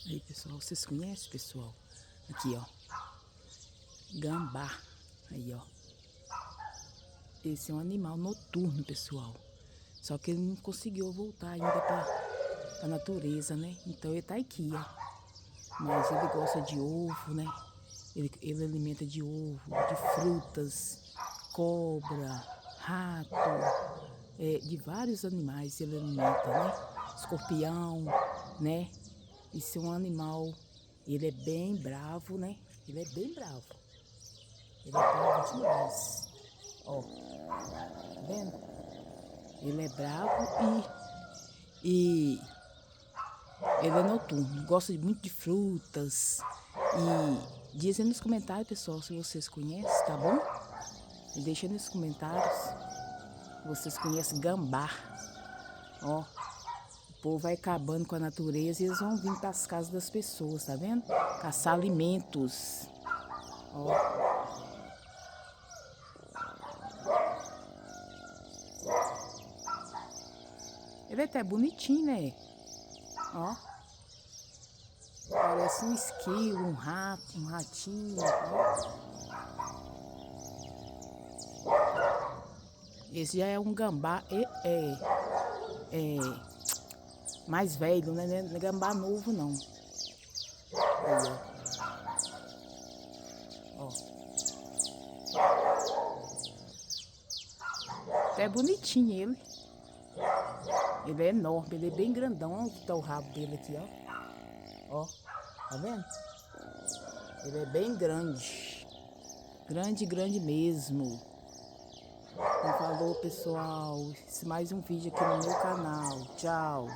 Aí, pessoal, vocês conhecem, pessoal? Aqui, ó. Gambá. Aí, ó. Esse é um animal noturno, pessoal. Só que ele não conseguiu voltar ainda pra natureza, né? Então ele tá aqui, ó. Mas ele gosta de ovo, né? Ele alimenta de ovo, de frutas, cobra, rato, de vários animais ele alimenta, né? Escorpião, né? Esse é um animal, ele é bem bravo, né? Ele é bem bravo. Ele é bravo demais. Ó, tá vendo? Ele é bravo e ele é noturno. Gosta muito de frutas. E dizem nos comentários, pessoal, se vocês conhecem, tá bom? E deixa nos comentários se vocês conhecem gambá. Ó, o povo vai acabando com a natureza e eles vão vir para as casas das pessoas, tá vendo? Caçar alimentos. Ó. Ele é até bonitinho, né? Ó. Parece um esquilo, um rato, um ratinho. Ó. Esse já é um gambá mais velho, né? Não é gambá novo, não. Aí, ó. É bonitinho ele. Ele é enorme, ele é bem grandão. Olha que tá o rabo dele aqui, ó. Ó, tá vendo? Ele é bem grande. Grande, grande mesmo. Então falou, pessoal. Esse é mais um vídeo aqui no meu canal. Tchau.